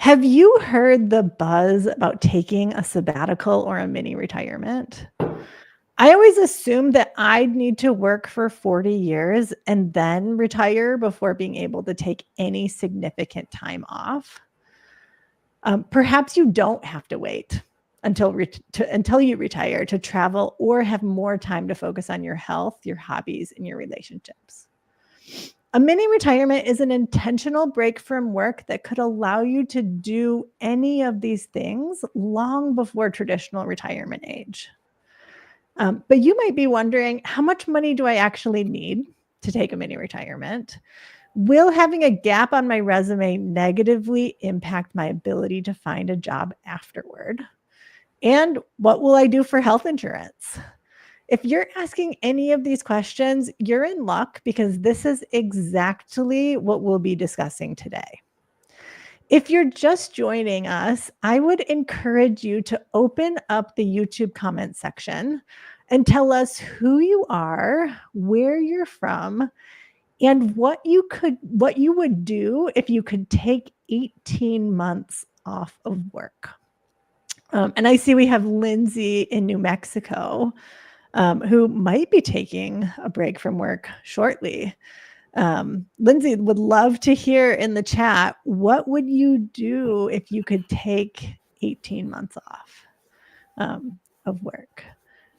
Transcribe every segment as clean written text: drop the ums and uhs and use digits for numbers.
Have you heard the buzz about taking a sabbatical or a mini retirement? I always assumed that I'd need to work for 40 years and then retire before being able to take any significant time off. Perhaps you don't have to wait until you retire to travel or have more time to focus on your health, your hobbies, and your relationships. A mini retirement is an intentional break from work that could allow you to do any of these things long before traditional retirement age. But you might be wondering, how much money do I actually need to take a mini retirement? Will having a gap on my resume negatively impact my ability to find a job afterward? And what will I do for health insurance? If you're asking any of these questions, you're in luck because this is exactly what we'll be discussing today. If you're just joining us, I would encourage you to open up the YouTube comment section and tell us who you are, where you're from, and what you would do if you could take 18 months off of work. And I see we have Lindsay in New Mexico, who might be taking a break from work shortly. Lindsay, would love to hear in the chat, what would you do if you could take 18 months off of work?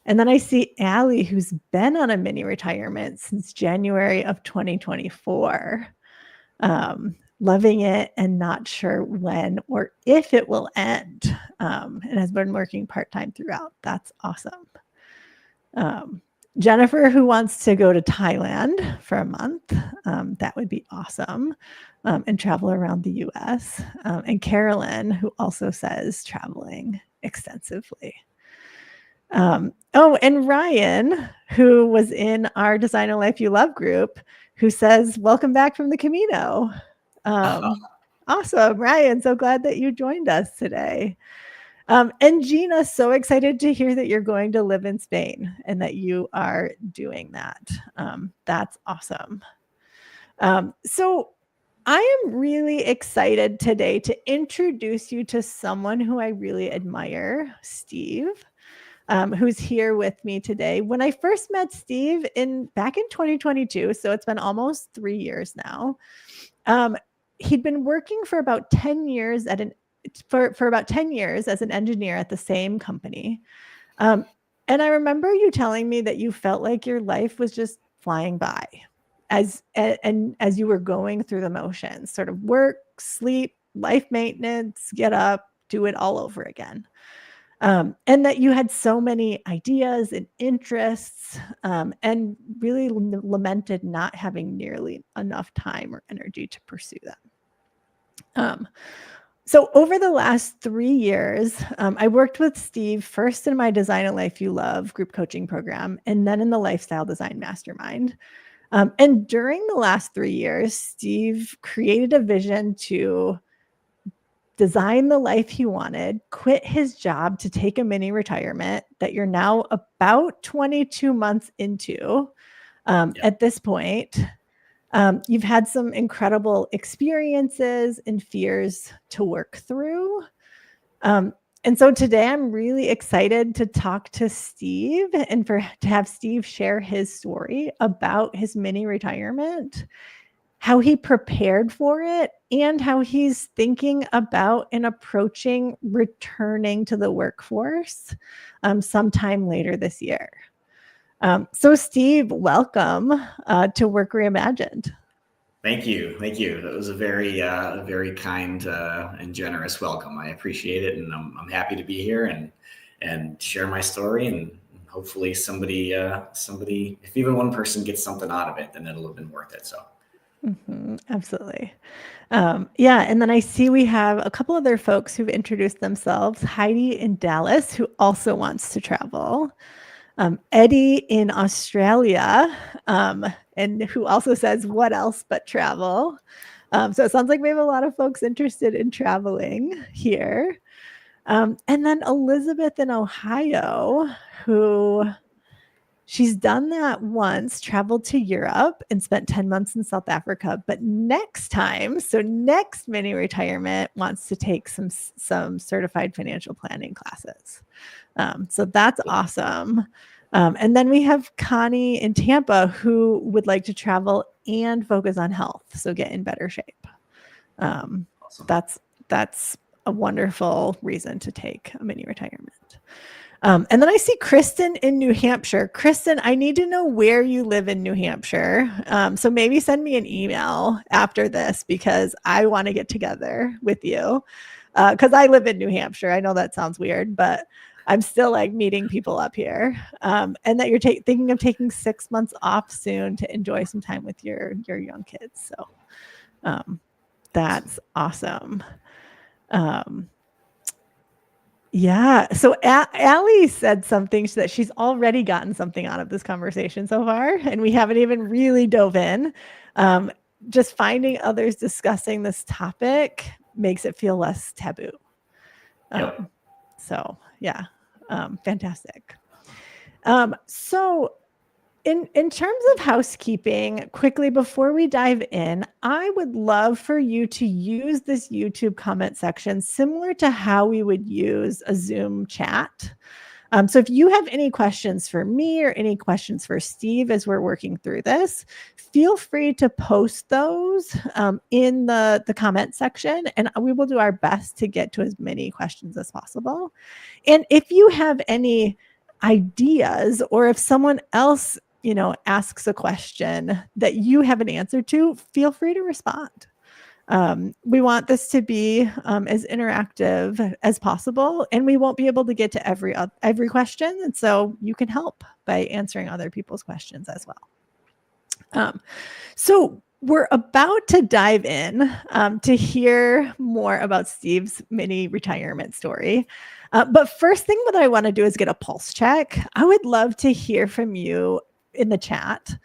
And then I see Allie, who's been on a mini retirement since January of 2024, loving it and not sure when or if it will end, and has been working part-time throughout. That's awesome. Jennifer, who wants to go to Thailand for a month, that would be awesome, and travel around the US. And Carolyn, who also says traveling extensively. Oh, and Ryan, who was in our Design a Life You Love group, who says, welcome back from the Camino. Awesome, Ryan, so glad that you joined us today. And Gina, so excited to hear that you're going to live in Spain and that you are doing that. That's awesome. So I am really excited today to introduce you to someone who I really admire, Steve, who's here with me today. When I first met Steve back in 2022, so it's been almost 3 years now, he'd been working for about 10 years for about 10 years as an engineer at the same company. And I remember you telling me that you felt like your life was just flying by as you were going through the motions, sort of work, sleep, life maintenance, get up, do it all over again. And that you had so many ideas and interests, and really lamented not having nearly enough time or energy to pursue them. So over the last 3 years, I worked with Steve first in my Design a Life You Love group coaching program, and then in the Lifestyle Design Mastermind. And during the last 3 years, Steve created a vision to design the life he wanted, quit his job to take a mini retirement that you're now about 22 months into. At this point, you've had some incredible experiences and fears to work through. And so today I'm really excited to talk to Steve and to have Steve share his story about his mini retirement, how he prepared for it, and how he's thinking about and approaching returning to the workforce sometime later this year. So Steve, welcome to Work Reimagined. Thank you. Thank you. That was a very kind and generous welcome. I appreciate it. And I'm happy to be here and share my story. And hopefully somebody, if even one person gets something out of it, then it'll have been worth it. So. Absolutely. Yeah. And then I see we have a couple other folks who've introduced themselves. Heidi in Dallas, who also wants to travel. Eddie in Australia, and who also says, what else but travel? So it sounds like we have a lot of folks interested in traveling here. And then Elizabeth in Ohio, who She's done that once, traveled to Europe and spent 10 months in South Africa. But next time, so next mini retirement, wants to take some certified financial planning classes. So that's awesome. And then we have Connie in Tampa who would like to travel and focus on health, so get in better shape. Awesome. That's a wonderful reason to take a mini retirement. And then I see Kristen in New Hampshire. Kristen, I need to know where you live in New Hampshire. So maybe send me an email after this because I want to get together with you because I live in New Hampshire. I know that sounds weird, but I'm still like meeting people up here. And that you're thinking of taking 6 months off soon to enjoy some time with your young kids. So that's awesome. Yeah. So Allie said something that she's already gotten something out of this conversation so far, and we haven't even really dove in. Just finding others discussing this topic makes it feel less taboo. So yeah, fantastic. So in terms of housekeeping, quickly before we dive in, I would love for you to use this YouTube comment section similar to how we would use a Zoom chat. So if you have any questions for me or any questions for Steve as we're working through this, feel free to post those in the comment section, and we will do our best to get to as many questions as possible. And if you have any ideas or if someone else asks a question that you have an answer to, feel free to respond. We want this to be as interactive as possible, and we won't be able to get to every question. And so you can help by answering other people's questions as well. So we're about to dive in to hear more about Steve's mini retirement story. But first thing that I want to do is get a pulse check. I would love to hear from you in the chat.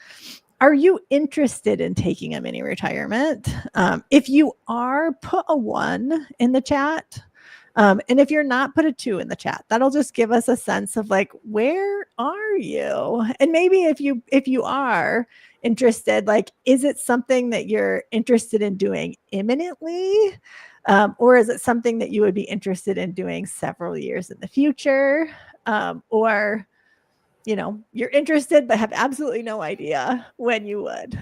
Are you interested in taking a mini retirement? If you are, put a 1 in the chat. And if you're not, put a 2 in the chat. That'll just give us a sense of like, where are you? And maybe if you are interested, like, is it something that you're interested in doing imminently? Or is it something that you would be interested in doing several years in the future? Or you're interested but have absolutely no idea when you would.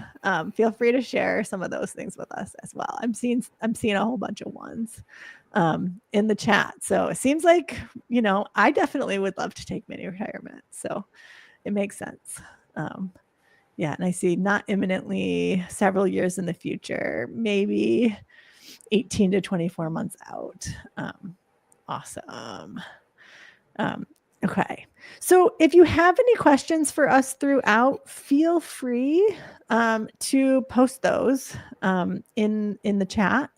Feel free to share some of those things with us as well. I'm seeing a whole bunch of ones in the chat. So it seems like, I definitely would love to take mini retirement. So it makes sense. Yeah. And I see not imminently, several years in the future, maybe 18 to 24 months out. Awesome. Okay. So if you have any questions for us throughout, feel free to post those in the chat,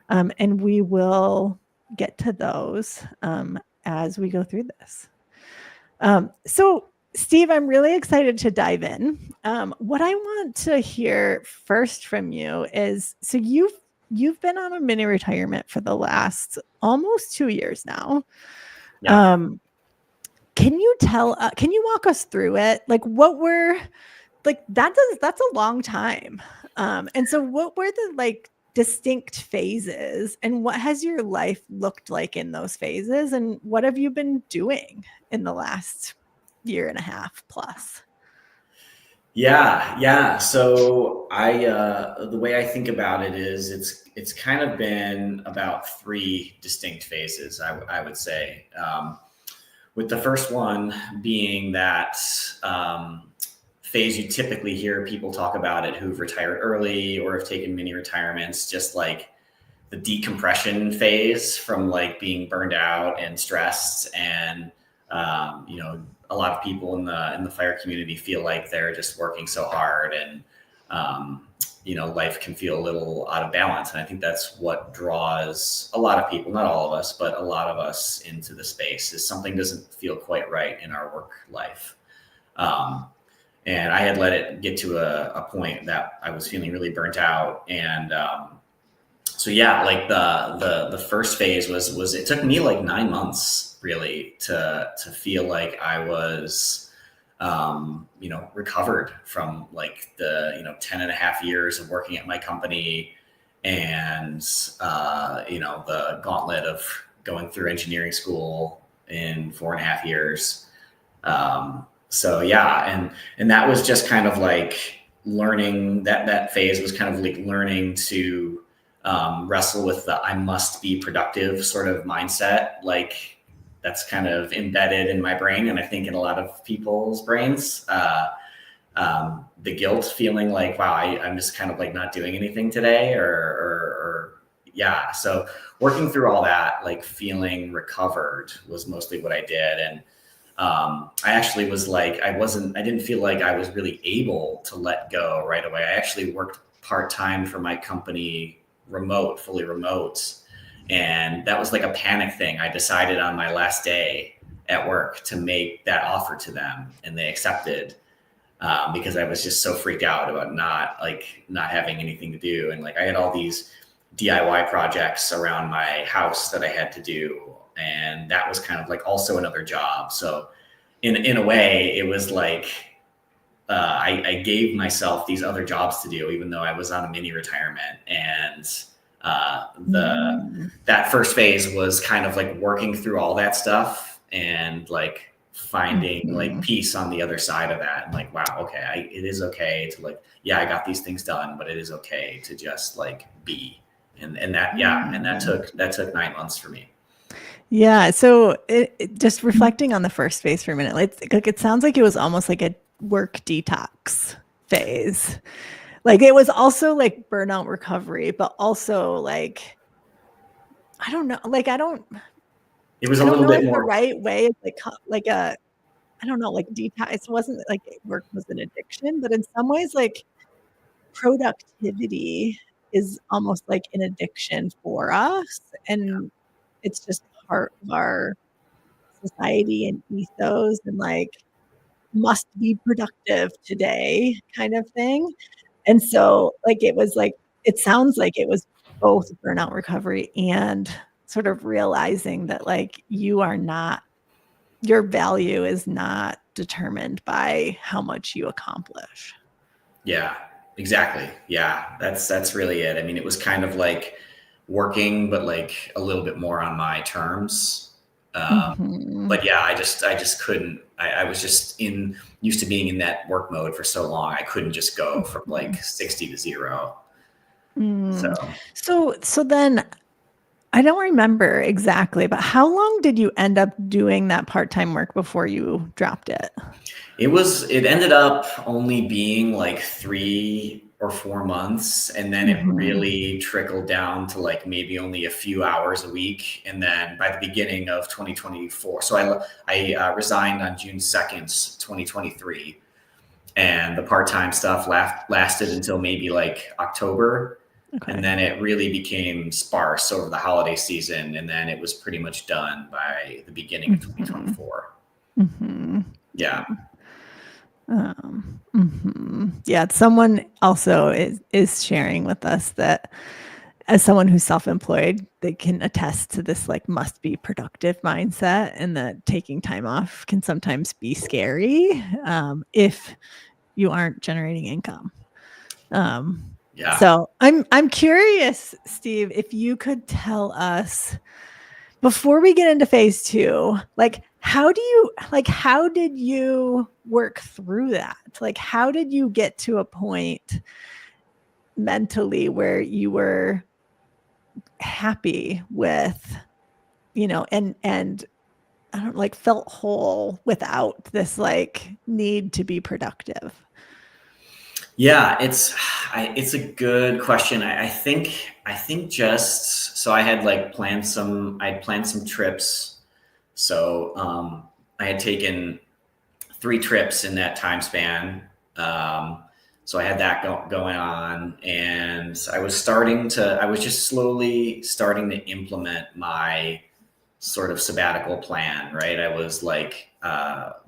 and we will get to those as we go through this. So Steve, I'm really excited to dive in. What I want to hear first from you is, so you've been on a mini retirement for the last almost 2 years now. Yeah. Can you walk us through it? Like that's a long time. And so what were the like distinct phases, and what has your life looked like in those phases? And what have you been doing in the last year and a half plus? Yeah. So the way I think about it is it's kind of been about 3 distinct phases, I would say. With the first one being that phase you typically hear people talk about it who've retired early or have taken mini retirements, just like the decompression phase from like being burned out and stressed. And, a lot of people in the fire community feel like they're just working so hard and, life can feel a little out of balance. And I think that's what draws a lot of people, not all of us, but a lot of us into the space, is something doesn't feel quite right in our work life. And I had let it get to a point that I was feeling really burnt out. And so yeah, like the first phase was it took me like 9 months really to feel like I was recovered from like the 10 and a half years of working at my company, and the gauntlet of going through engineering school in 4.5 years. So yeah, and that was just kind of like learning, that phase was kind of like learning to wrestle with the I must be productive sort of mindset. Like that's kind of embedded in my brain, and I think in a lot of people's brains. The guilt feeling like, wow, I'm just kind of like not doing anything today, or yeah. So working through all that, like feeling recovered was mostly what I did. And I actually was like, I didn't feel like I was really able to let go right away. I actually worked part-time for my company fully remote. And that was like a panic thing. I decided on my last day at work to make that offer to them, and they accepted. Because I was just so freaked out about not having anything to do. And like I had all these DIY projects around my house that I had to do. And that was kind of like also another job. So in a way, it was like I gave myself these other jobs to do, even though I was on a mini retirement. And that first phase was kind of like working through all that stuff and like finding like peace on the other side of that, and like, wow, okay, it is okay to like, yeah, I got these things done, but it is okay to just like be. And that, yeah, and that took 9 months for me. Yeah. So just reflecting on the first phase for a minute, like it sounds like it was almost like a work detox phase. Like it was also like burnout recovery, but also like, I don't know, like it was a little bit more the right way. It's like a, I don't know, like detox. It wasn't like work was an addiction, but in some ways, like productivity is almost like an addiction for us. And it's just part of our society and ethos, and like must be productive today kind of thing. And so like it sounds like it was both burnout recovery and sort of realizing that like your value is not determined by how much you accomplish. Yeah, exactly. Yeah, that's really it. I mean, it was kind of like working, but like a little bit more on my terms. But yeah, I just couldn't. I was just used to being in that work mode for so long. I couldn't just go from like 60 to 0. So then I don't remember exactly, but how long did you end up doing that part-time work before you dropped it? It ended up only being like 3 or 4 months. And then it really trickled down to like maybe only a few hours a week. And then by the beginning of 2024, so I resigned on June 2nd, 2023. And the part-time stuff lasted until maybe like October. Okay. And then it really became sparse over the holiday season. And then it was pretty much done by the beginning of 2024. Yeah. Yeah, someone also is sharing with us that as someone who's self-employed, they can attest to this like must be productive mindset, and that taking time off can sometimes be scary if you aren't generating income. Yeah. So I'm curious, Steve, if you could tell us before we get into phase 2, like how did you work through that? Like, how did you get to a point mentally where you were happy with, and I don't like felt whole without this like need to be productive? Yeah, it's a good question. I think just so I had like planned some trips. So I had taken 3 trips in that time span. So I had that going on, and I was just slowly starting to implement my sort of sabbatical plan, right? I was like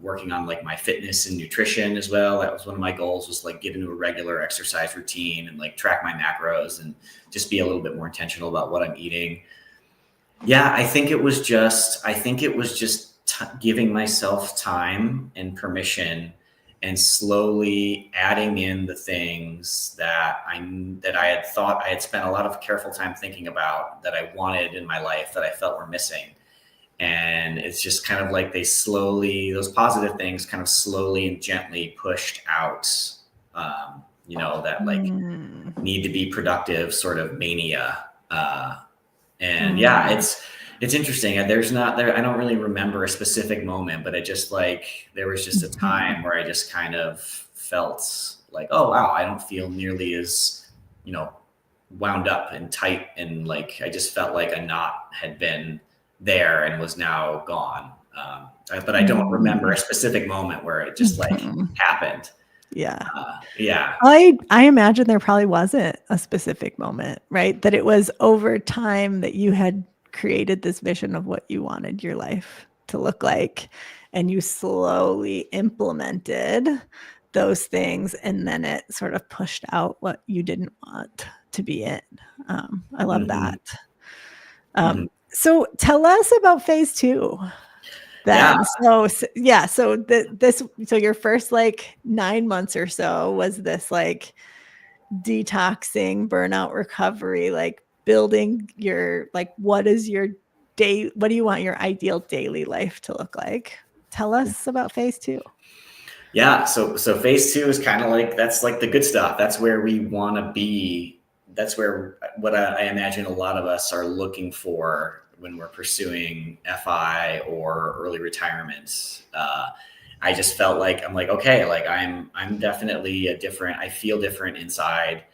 working on like my fitness and nutrition as well. That was one of my goals, was like get into a regular exercise routine and like track my macros and just be a little bit more intentional about what I'm eating. Yeah, I think it was just giving myself time and permission and slowly adding in the things that I had thought I had spent a lot of careful time thinking about, that I wanted in my life, that I felt were missing. And it's just kind of like those positive things kind of slowly and gently pushed out, that like need to be productive sort of mania. And yeah, it's interesting. There's not there. I don't really remember a specific moment, but it just like, there was just a time where I just kind of felt like, oh wow, I don't feel nearly as, wound up and tight. And like, I just felt like a knot had been there and was now gone. But I don't remember a specific moment where it just like happened. Yeah. Yeah. I imagine there probably wasn't a specific moment, right? That it was over time that you had created this vision of what you wanted your life to look like, and you slowly implemented those things, and then it sort of pushed out what you didn't want to be in. I love that. So tell us about phase 2. Then. Yeah. So your first like 9 months or so was this like detoxing, burnout recovery, like building your, like, what do you want your ideal daily life to look like? Tell us about phase 2. Yeah. So phase 2 is kind of like, that's like the good stuff. That's where we want to be. That's where what I imagine a lot of us are looking for when we're pursuing FI or early retirement. I just felt like, I'm like, okay, like I'm definitely I feel different inside.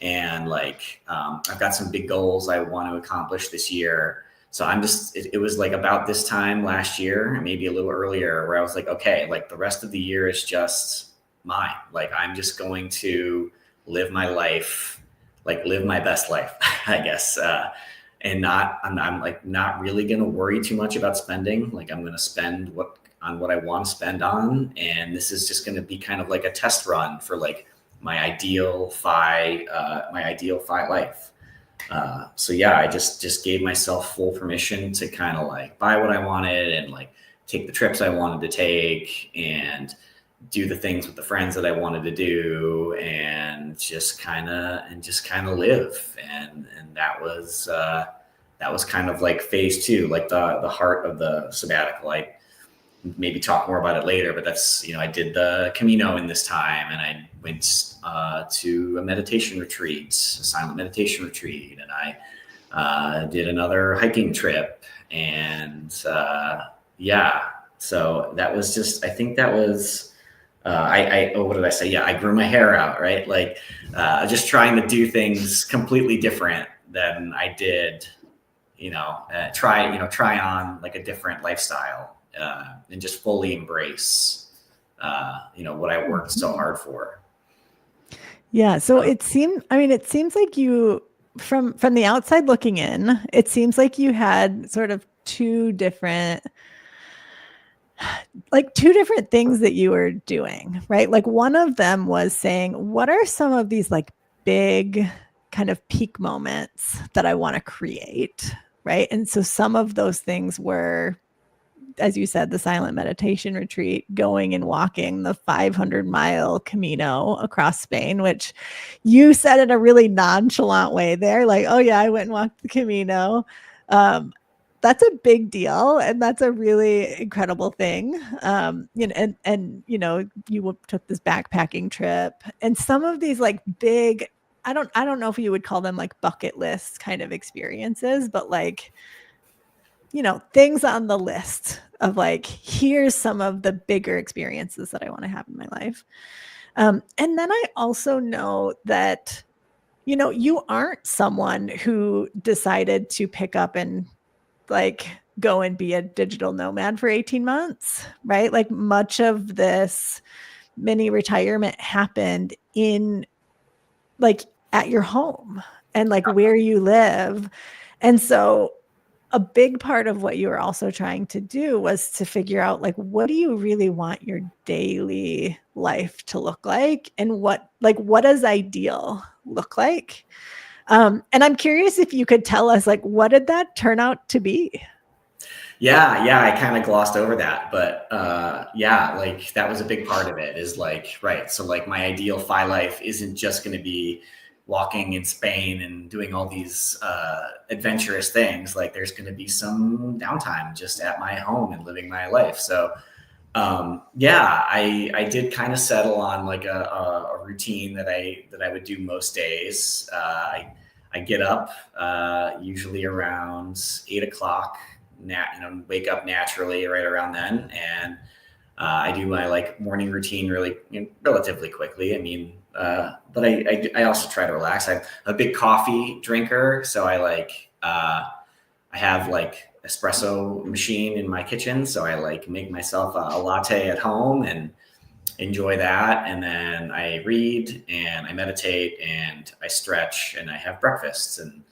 And like, I've got some big goals I want to accomplish this year. So it was like about this time last year, maybe a little earlier, where I was like, okay, like the rest of the year is just mine. Like, I'm just going to live my life, like live my best life, I guess. And I'm like not really going to worry too much about spending. Like, I'm going to spend what I want to spend on. And this is just going to be kind of like a test run for like my ideal FI life. So yeah, I just gave myself full permission to kind of like buy what I wanted and like take the trips I wanted to take and do the things with the friends that I wanted to do, and just kind of live. And that was kind of like phase 2, like the heart of the sabbatical. I maybe talk more about it later, but that's, I did the Camino in this time, and I went to a meditation retreat, a silent meditation retreat, and I did another hiking trip. And yeah, so that was just, I think that was, what did I say? Yeah, I grew my hair out, right? Like, just trying to do things completely different than I did, try on like a different lifestyle, and just fully embrace, what I worked so hard for. Yeah. So it seems like you, from the outside looking in, it seems like you had sort of two different things that you were doing, right? Like, one of them was saying, what are some of these like big kind of peak moments that I want to create, right? And so some of those things were, as you said, the silent meditation retreat, going and walking the 500-mile Camino across Spain, which you said in a really nonchalant way there, like, oh yeah, I went and walked the Camino. That's a big deal, and that's a really incredible thing. And you took this backpacking trip, and some of these like big, I don't know if you would call them like bucket list kind of experiences, but like, things on the list of like, here's some of the bigger experiences that I want to have in my life. And then I also know that, you aren't someone who decided to pick up and like go and be a digital nomad for 18 months, right? Like, much of this mini retirement happened in like at your home and like where you live. And so a big part of what you were also trying to do was to figure out like, what do you really want your daily life to look like? And what does ideal look like? And I'm curious if you could tell us, like, what did that turn out to be? Yeah, I kind of glossed over that, but yeah, like that was a big part of it. Is like right. So like my ideal phi life isn't just going to be walking in Spain and doing all these adventurous things. Like there's going to be some downtime just at my home and living my life. So yeah, I did kind of settle on like a routine that I would do most days. I get up usually around 8 o'clock. Wake up naturally right around then, and I do my like morning routine really relatively quickly. I mean, but I also try to relax. I'm a big coffee drinker, so I have like espresso machine in my kitchen, so I like make myself a latte at home and enjoy that. And then I read and I meditate and I stretch and I have breakfast, and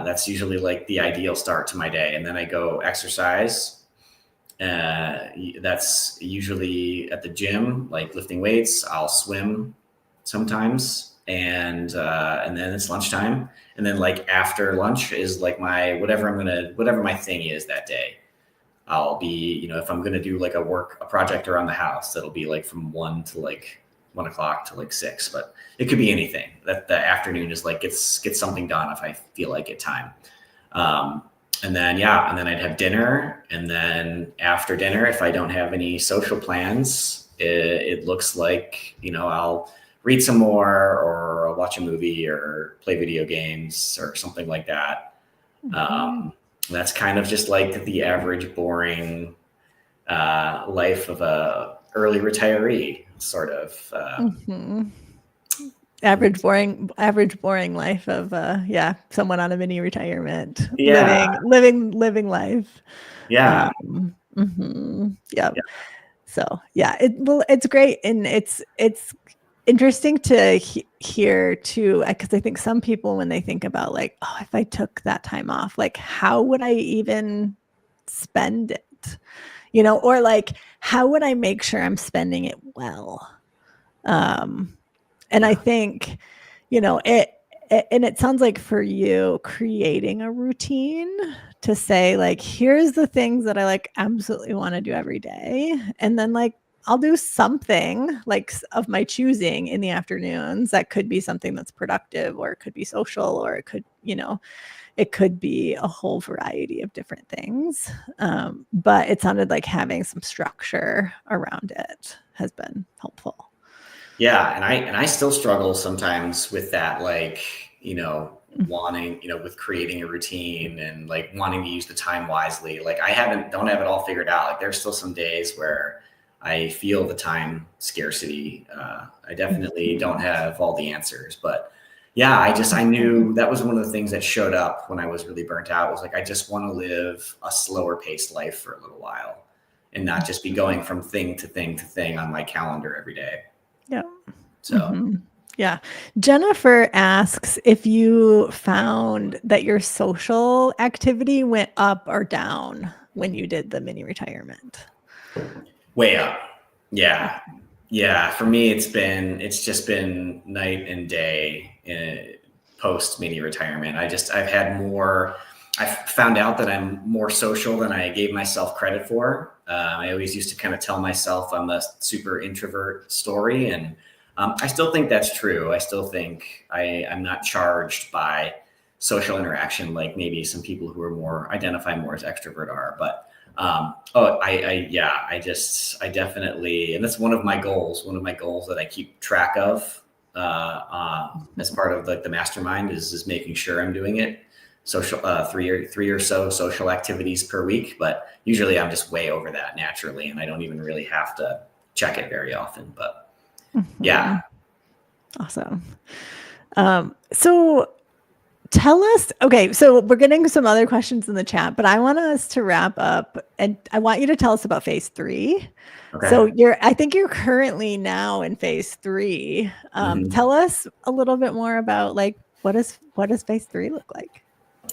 that's usually like the ideal start to my day. And then I go exercise. That's usually at the gym, like lifting weights. I'll swim sometimes, and then it's lunchtime, and then like after lunch is like my whatever my thing is that day. I'll be, if I'm gonna do like a project around the house, that'll be like from 1 o'clock to like 6, but it could be anything. That the afternoon is like get something done if I feel like it time. Um, and then I'd have dinner, and then after dinner, if I don't have any social plans, it looks like I'll read some more, or I'll watch a movie, or play video games, or something like that. That's kind of just like the average boring life of a early retiree, sort of. Average boring life of someone on a mini retirement, Yeah. living life. Yeah. Yeah. So yeah, it's great, and it's interesting to hear too, because I think some people, when they think about like, oh, if I took that time off, like how would I even spend it, or like how would I make sure I'm spending it well? And I think, it sounds like for you, creating a routine to say like, here's the things that I like absolutely want to do every day, and then like I'll do something like of my choosing in the afternoons. That could be something that's productive, or it could be social, or it could be a whole variety of different things. But it sounded like having some structure around it has been helpful. Yeah, and I still struggle sometimes with that, like, wanting, with creating a routine and like wanting to use the time wisely. Like don't have it all figured out. Like there's still some days where I feel the time scarcity. I definitely don't have all the answers, but yeah, I knew that was one of the things that showed up when I was really burnt out, was like, I just want to live a slower paced life for a little while and not just be going from thing to thing to thing on my calendar every day. Yeah. So yeah. Jennifer asks if you found that your social activity went up or down when you did the mini retirement. Way up. Yeah. Yeah. For me, it's just been night and day post mini retirement. I've found out that I'm more social than I gave myself credit for. I always used to kind of tell myself I'm a super introvert story, and I still think that's true. I still think I'm not charged by social interaction like maybe some people who identify more as extrovert are. But I definitely, and that's one of my goals that I keep track of as part of like the mastermind is making sure I'm doing it. Social three or so social activities per week, but usually I'm just way over that naturally, and I don't even really have to check it very often. But yeah. Awesome. So tell us, okay, so we're getting some other questions in the chat, but I want us to wrap up, and I want you to tell us about phase 3. Okay. So I think you're currently now in phase 3. Tell us a little bit more about like, what does phase 3 look like?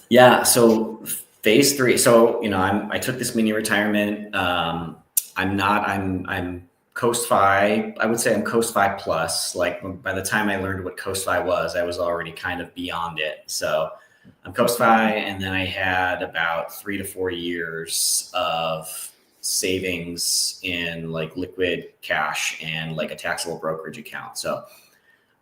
Yeah. So phase 3. So, I took this mini retirement. I'm Coast Fi. I would say I'm Coast Fi plus. Like by the time I learned what Coast Fi was, I was already kind of beyond it. So Coast-Fi, and then I had about 3 to 4 years of savings in like liquid cash and like a taxable brokerage account. So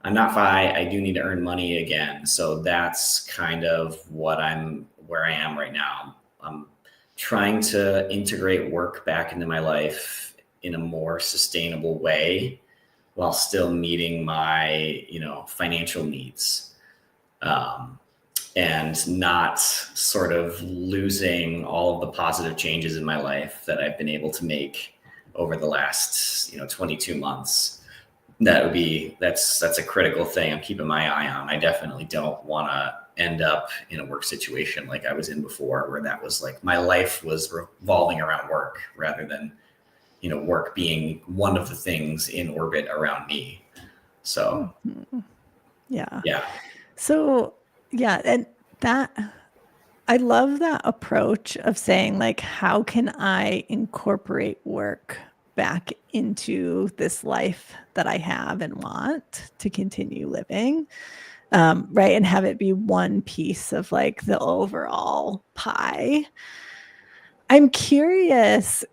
I'm not Fi. I do need to earn money again. So that's kind of where I am right now. I'm trying to integrate work back into my life in a more sustainable way while still meeting my, financial needs. And not sort of losing all of the positive changes in my life that I've been able to make over the last, 22 months. That's a critical thing I'm keeping my eye on. I definitely don't want to end up in a work situation like I was in before, where that was like my life was revolving around work rather than, work being one of the things in orbit around me. So, Yeah. yeah. So, yeah, and that I love that approach of saying like, how can I incorporate work back into this life that I have and want to continue living? Right. And have it be one piece of like the overall pie. I'm curious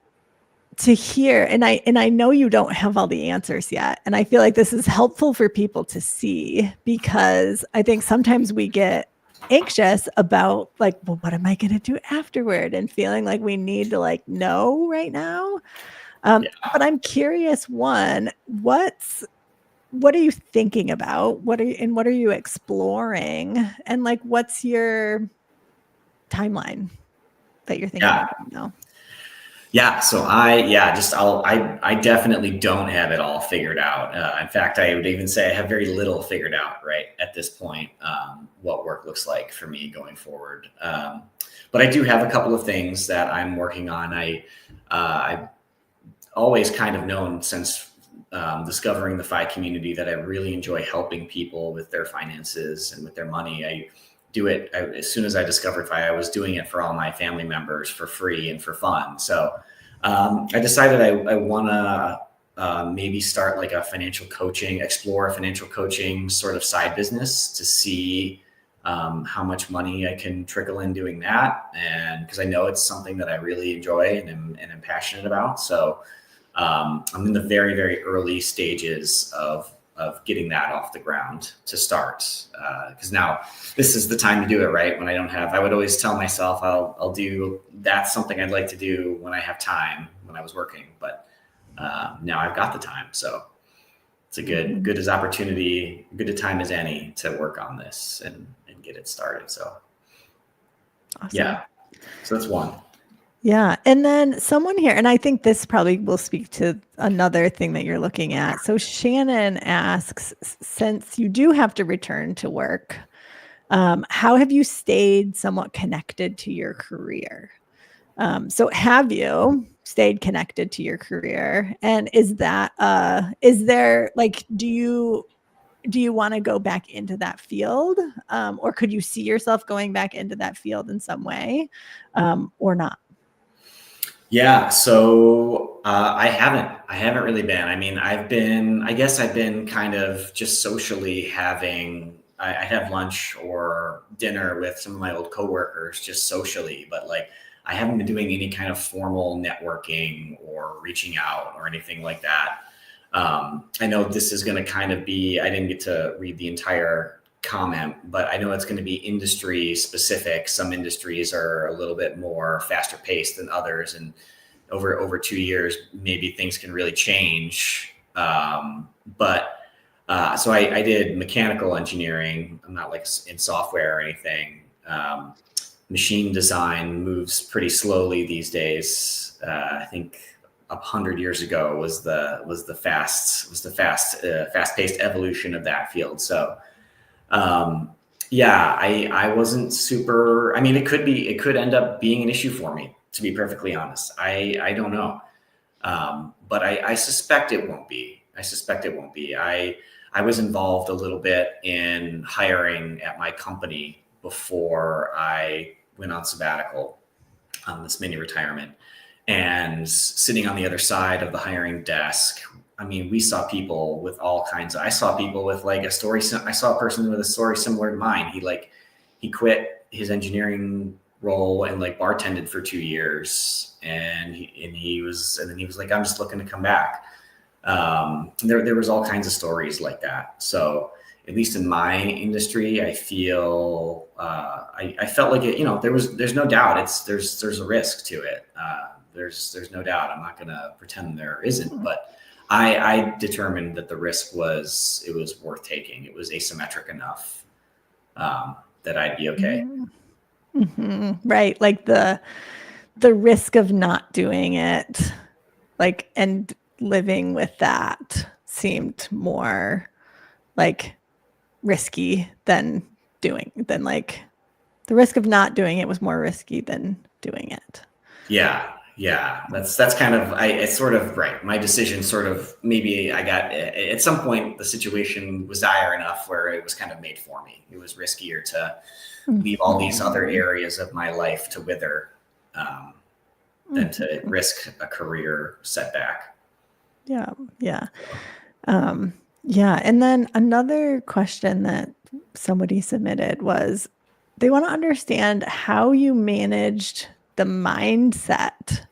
to hear, and I know you don't have all the answers yet. And I feel like this is helpful for people to see, because I think sometimes we get anxious about like, well, what am I going to do afterward? And feeling like we need to like know right now. But I'm curious, one, what are you thinking about? What are you exploring? And like, what's your timeline that you're thinking about now? Yeah. So I definitely don't have it all figured out. In fact, I would even say I have very little figured out right at this point, what work looks like for me going forward. But I do have a couple of things that I'm working on. I've always kind of known since discovering the FI community that I really enjoy helping people with their finances and with their money. I do it as soon as I discovered FI. I was doing it for all my family members for free and for fun. So I decided I want to maybe start like explore a financial coaching sort of side business to see how much money I can trickle in doing that. And because I know it's something that I really enjoy and am passionate about. So I'm in the very, very early stages of getting that off the ground to start. Because now this is the time to do it, right? When I would always tell myself I'll do, that's something I'd like to do when I have time when I was working. But now I've got the time. So it's a good as opportunity, good a time as any to work on this and get it started. So Awesome. Yeah, so that's one. Yeah. And then someone here, and I think this probably will speak to another thing that you're looking at. So Shannon asks, since you do have to return to work, how have you stayed somewhat connected to your career? So have you stayed connected to your career? And is there like, do you want to go back into that field? Or could you see yourself going back into that field in some way, or not? Yeah, so I haven't really been. I mean, I've been kind of just socially I have lunch or dinner with some of my old coworkers just socially, but like I haven't been doing any kind of formal networking or reaching out or anything like that. I know this is going to kind of be, I didn't get to read the entire comment, but I know it's going to be industry specific. Some industries are a little bit more faster paced than others, and over 2 years, maybe things can really change. But so I did mechanical engineering. I'm not like in software or anything. Machine design moves pretty slowly these days. I think 100 years ago was the fast paced evolution of that field. So I wasn't super, I mean, it could end up being an issue for me, to be perfectly honest. I don't know. But I suspect it won't be. I was involved a little bit in hiring at my company before I went on sabbatical, this mini retirement, and sitting on the other side of the hiring desk. I mean, we saw people with all kinds of, I saw people with like a story. I saw a person with a story similar to mine. He quit his engineering role and like bartended for 2 years, and he was, and then he was like, I'm just looking to come back. There was all kinds of stories like that. So at least in my industry, I feel I felt like it. You know, there's no doubt there's a risk to it. There's no doubt. I'm not going to pretend there isn't, but I determined that the risk was worth taking. It was asymmetric enough that I'd be okay. Mm-hmm. Right, like the risk of not doing it, like, and living with that seemed more like risky than like the risk of not doing it was more risky than doing it. Yeah, that's kind of it's sort of right. My decision sort of, maybe I got, at some point the situation was dire enough where it was kind of made for me. It was riskier to leave all these other areas of my life to wither than to risk a career setback. Yeah. And then another question that somebody submitted was they want to understand how you managed the mindset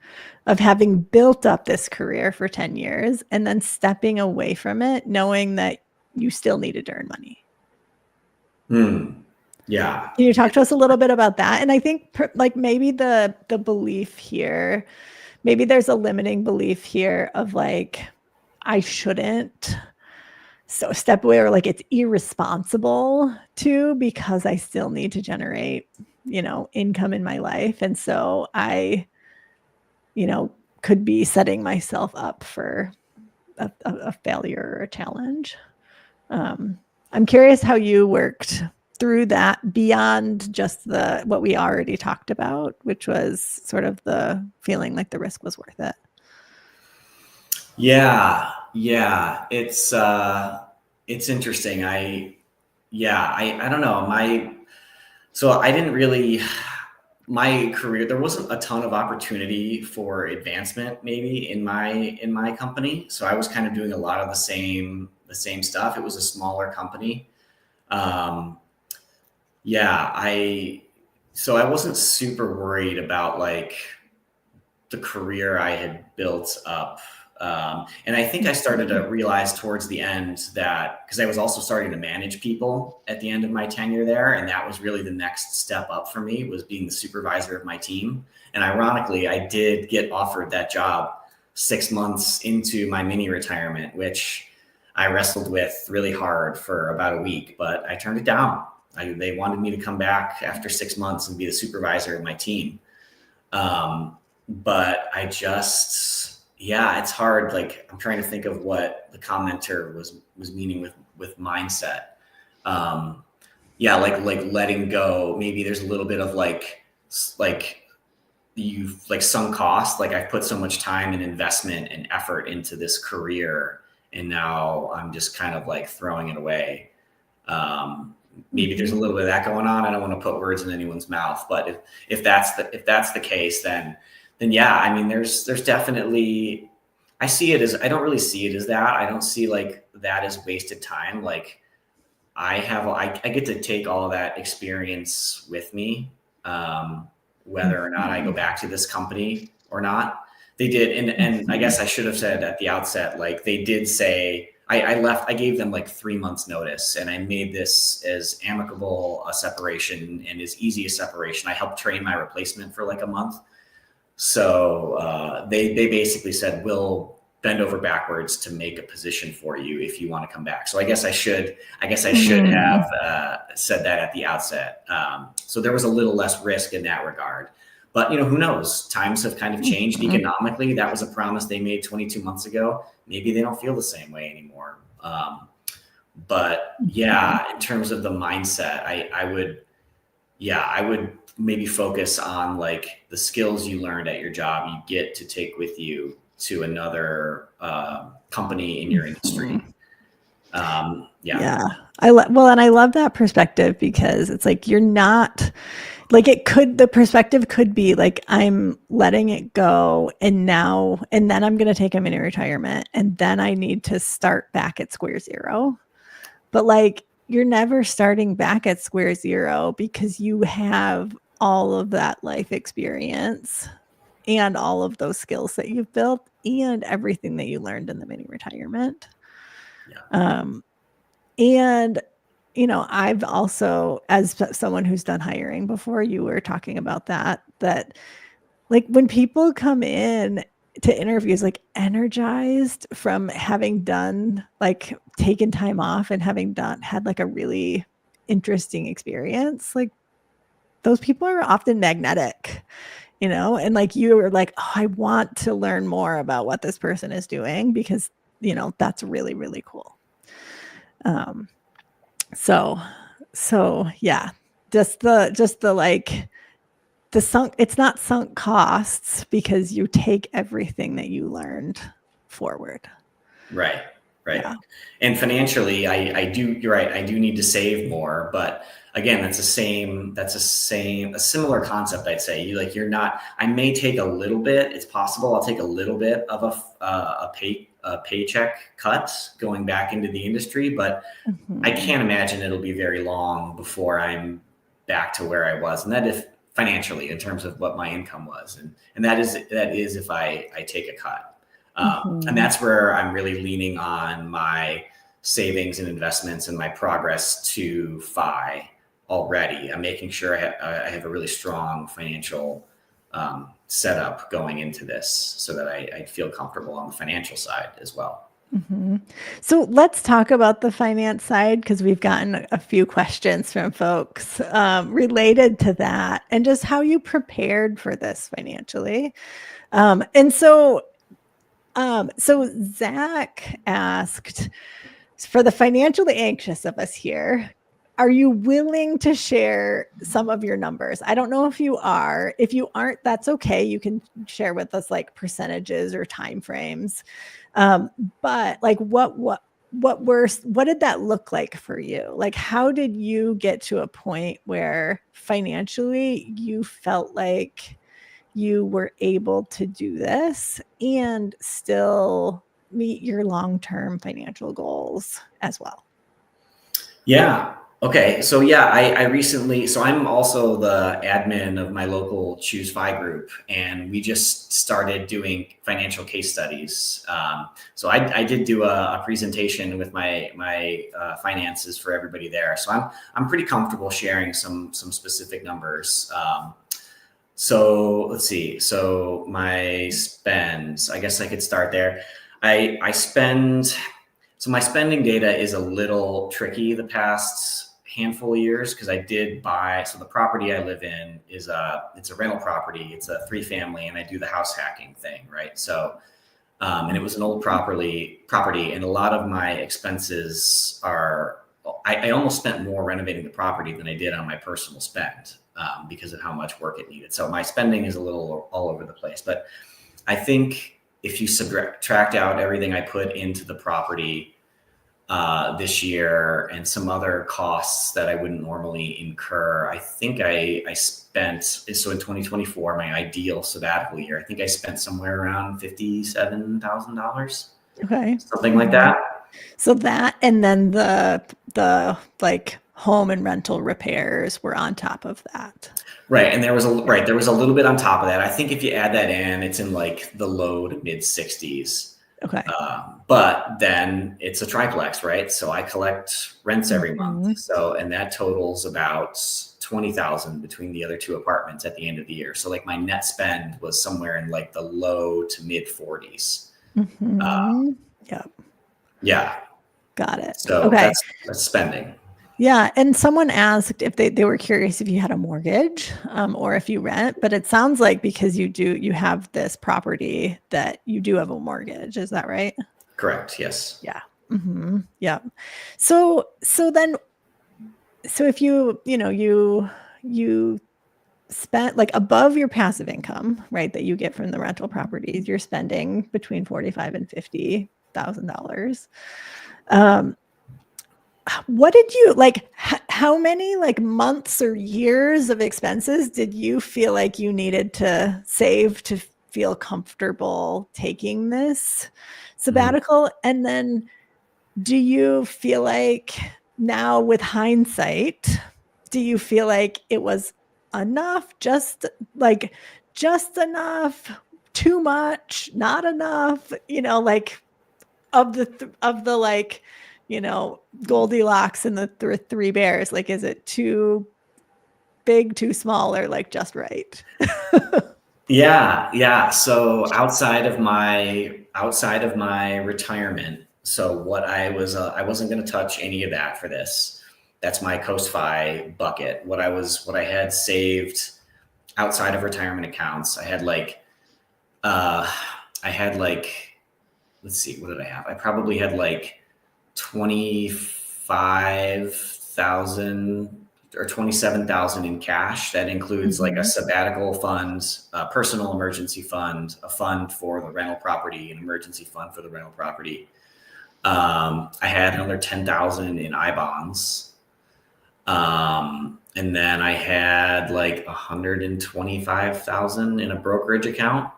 of having built up this career for 10 years and then stepping away from it, knowing that you still needed to earn money. Yeah. Can you talk to us a little bit about that? And I think like maybe the belief here, maybe there's a limiting belief here of like, I shouldn't so step away, or like it's irresponsible to, because I still need to generate, income in my life. And so I, could be setting myself up for a failure or a challenge. I'm curious how you worked through that beyond just what we already talked about, which was sort of the feeling like the risk was worth it. Yeah. It's interesting. I don't know. So I didn't really, my career, there wasn't a ton of opportunity for advancement maybe in my company. So I was kind of doing a lot of the same stuff. It was a smaller company. So I wasn't super worried about like the career I had built up. And I think I started to realize towards the end that, because I was also starting to manage people at the end of my tenure there, and that was really the next step up for me, was being the supervisor of my team. And ironically, I did get offered that job 6 months into my mini retirement, which I wrestled with really hard for about a week, but I turned it down. They wanted me to come back after 6 months and be the supervisor of my team. But I just, it's hard. Like, I'm trying to think of what the commenter was meaning with mindset. Like letting go. Maybe there's a little bit of like you've like sunk cost. Like, I've put so much time and investment and effort into this career, and now I'm just kind of like throwing it away. Maybe there's a little bit of that going on. I don't want to put words in anyone's mouth, but if that's the case, then yeah, I mean, there's definitely, I don't really see it as that. I don't see like that as wasted time. Like, I get to take all of that experience with me, whether or not I go back to this company or not. They did. And I guess I should have said at the outset, like, they did say, I left, I gave them like 3 months notice, and I made this as amicable a separation and as easy a separation. I helped train my replacement for like a month. So they basically said, we'll bend over backwards to make a position for you if you want to come back. So I guess I should have said that at the outset. So there was a little less risk in that regard. But, who knows? Times have kind of changed economically. That was a promise they made 22 months ago. Maybe they don't feel the same way anymore. But yeah, in terms of the mindset, I would maybe focus on like the skills you learned at your job, you get to take with you to another company in your industry. And I love that perspective, because it's like, you're not like, the perspective could be like, I'm letting it go, and then I'm going to take a mini retirement, and then I need to start back at square zero. But like, you're never starting back at square zero because you have all of that life experience and all of those skills that you've built and everything that you learned in the mini retirement. Yeah. And I've also, as someone who's done hiring before, you were talking about that like when people come in to interviews like energized from having done like taken time off and having had like a really interesting experience, like those people are often magnetic, and like you were like, oh, I want to learn more about what this person is doing because that's really, really cool. So yeah, just the like it's not sunk costs because you take everything that you learned forward. Right. Yeah. And financially, you're right. I do need to save more, but again, that's a similar concept. I'd say I may take a little bit. It's possible I'll take a little bit of a paycheck cut going back into the industry, but I can't imagine it'll be very long before I'm back to where I was. And that if financially in terms of what my income was. And that is if I take a cut. And that's where I'm really leaning on my savings and investments and my progress to FI already. I'm making sure I have a really strong financial setup going into this so that I feel comfortable on the financial side as well. So let's talk about the finance side because we've gotten a few questions from folks related to that and just how you prepared for this financially. And so Zach asked, for the financially anxious of us here, are you willing to share some of your numbers? I don't know if you are. If you aren't, that's okay. You can share with us like percentages or timeframes. But like what did that look like for you? Like, how did you get to a point where financially you felt like you were able to do this and still meet your long-term financial goals as well? Yeah. Okay. So yeah, I recently, so I'm also the admin of my local Choose Fi group, and we just started doing financial case studies. So I did do a presentation with my finances for everybody there. So I'm pretty comfortable sharing some specific numbers. So let's see. So my spends, I guess I could start there. So my spending data is a little tricky the past handful of years because I did buy, so the property I live in it's a rental property. It's a 3-family and I do the house hacking thing, right? So, and it was an old property and a lot of my expenses are, I almost spent more renovating the property than I did on my personal spend because of how much work it needed. So my spending is a little all over the place, but I think if you subtract out everything I put into the property this year and some other costs that I wouldn't normally incur, I think I spent, so in 2024, my ideal sabbatical year, I think I spent somewhere around $57,000. Okay. Something like that. So that, and then the like home and rental repairs were on top of that. Right. And there was a little bit on top of that. I think if you add that in, it's in like the low to mid 60s. Okay. But then it's a triplex, right? So I collect rents every month. So, and that totals about 20,000 between the other 2 apartments at the end of the year. So like my net spend was somewhere in like the low to mid 40s. Yep. Yeah. Got it. So okay. That's spending. Yeah. And someone asked if they were curious if you had a mortgage or if you rent, but it sounds like because you have this property that you do have a mortgage. Is that right? Correct. Yes. Yeah. Yeah. So if you spent like above your passive income, right, that you get from the rental properties, you're spending between $45,000 and $50,000. What did you like? How many like months or years of expenses did you feel like you needed to save to feel comfortable taking this sabbatical? And then do you feel like now with hindsight, do you feel like it was enough? Just enough, too much, not enough, like of the like, Goldilocks and the three bears, like, is it too big, too small, or like just right? Yeah. So outside of my retirement, so what I wasn't going to touch any of that for this. That's my Coast-Fi bucket. What I had saved outside of retirement accounts, uh, I had like, let's see, what did I have? I probably had like 25,000 or 27,000 in cash. That includes like a sabbatical fund, a personal emergency fund, a fund for the rental property, an emergency fund for the rental property. I had another 10,000 in I bonds. And then I had like 125,000 in a brokerage account.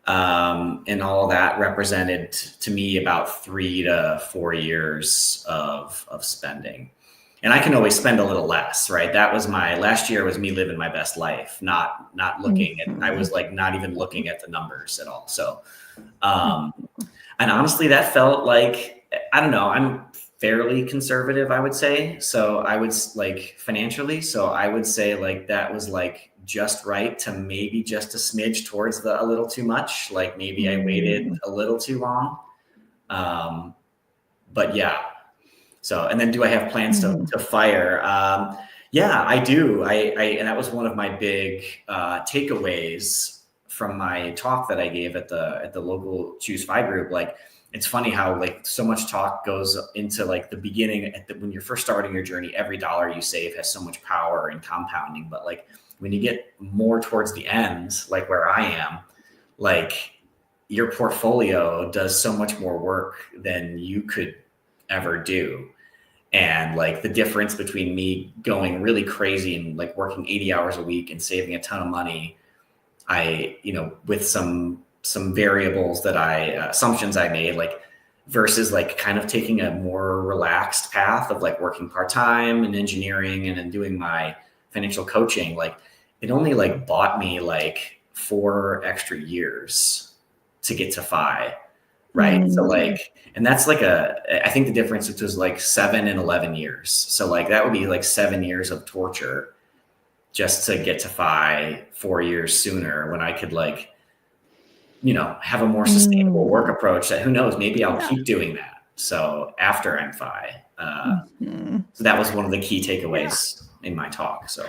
And all that represented to me about 3 to 4 years of spending. And I can always spend a little less, right? That was last year was me living my best life, not looking at, I was like not even looking at the numbers at all. So, and honestly, that felt like, I don't know, I'm fairly conservative, I would say. So I would like financially. So I would say like that was like just right to maybe just a smidge towards a little too much. Like maybe I waited a little too long. But yeah. So, and then do I have plans to fire? Yeah, I do. And that was one of my big takeaways from my talk that I gave at the local Choose Fi group. Like, it's funny how like so much talk goes into like the beginning when you're first starting your journey. Every dollar you save has so much power and compounding. But like when you get more towards the end, like where I am, like your portfolio does so much more work than you could ever do. And like the difference between me going really crazy and like working 80 hours a week and saving a ton of money, with some variables that assumptions I made, like versus like kind of taking a more relaxed path of like working part-time and engineering and then doing my financial coaching, like it only like bought me like 4 extra years to get to Fi. Right. So like, and that's like I think the difference was like 7 and 11 years. So like that would be like 7 years of torture just to get to Fi 4 years sooner when I could like, have a more sustainable work approach that who knows, maybe I'll keep doing that. So after I'm Fi. So that was one of the key takeaways in my talk. So.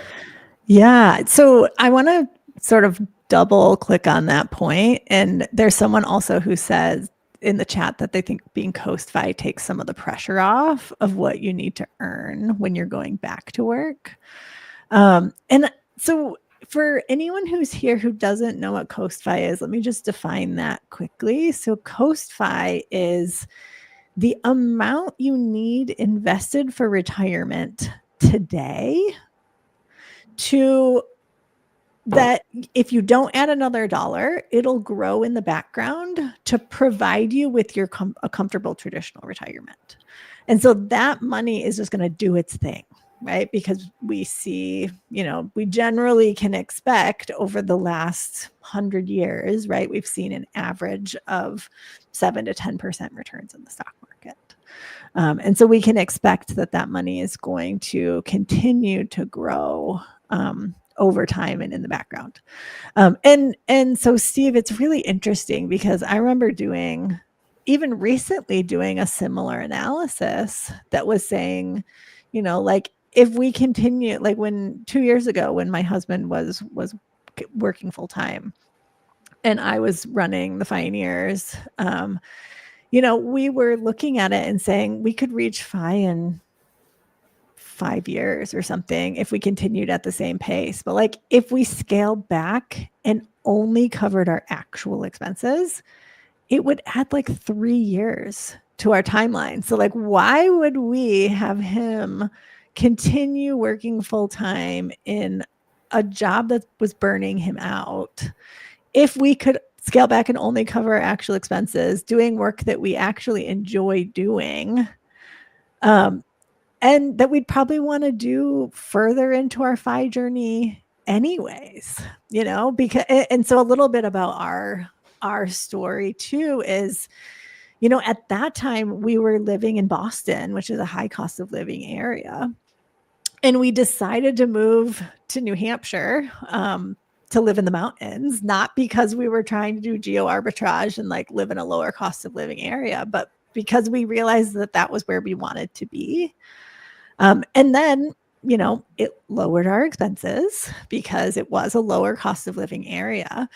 Yeah. So I want to sort of double click on that point. And there's someone also who says in the chat that they think being Coast-Fi takes some of the pressure off of what you need to earn when you're going back to work. And so for anyone who's here who doesn't know what Coast-Fi is, let me just define that quickly. So Coast-Fi is the amount you need invested for retirement today that if you don't add another dollar, it'll grow in the background to provide you with a comfortable traditional retirement. And so that money is just going to do its thing, right? Because we see, we generally can expect over the last 100 years, right? We've seen an average of 7 to 10% returns in the stock market. And so we can expect that money is going to continue to grow over time and in the background. And so Steve, it's really interesting because I remember even recently doing a similar analysis that was saying, like if we continue, like 2 years ago when my husband was working full time and I was running the Pioneers, we were looking at it and saying we could reach Fi in 5 years or something if we continued at the same pace. But like if we scaled back and only covered our actual expenses, it would add like 3 years to our timeline. So like why would we have him continue working full time in a job that was burning him out if we could scale back and only cover our actual expenses, doing work that we actually enjoy doing? And that we'd probably want to do further into our FI journey anyways, because, and so a little bit about our story too is, at that time we were living in Boston, which is a high cost of living area. And we decided to move to New Hampshire, to live in the mountains, not because we were trying to do geo arbitrage and like live in a lower cost of living area, but because we realized that that was where we wanted to be. And then, it lowered our expenses because it was a lower cost of living area.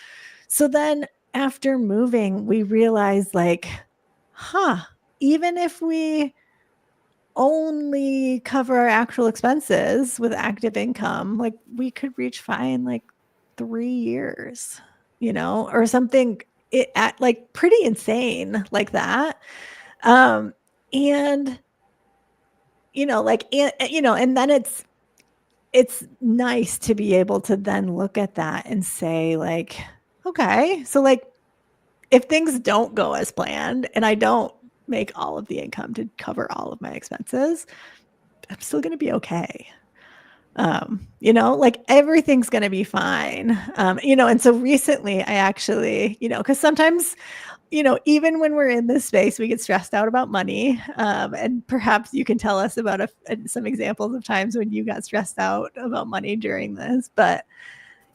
So then after moving, we realized like, even if we only cover our actual expenses with active income, like we could reach FI in like 3 years, or something at like pretty insane like that. And and then it's nice to be able to then look at that and say like, okay, so like if things don't go as planned and I don't make all of the income to cover all of my expenses, I'm still going to be okay. Like everything's going to be fine. And so recently I actually, because sometimes, even when we're in this space, we get stressed out about money. And perhaps you can tell us about some examples of times when you got stressed out about money during this. But,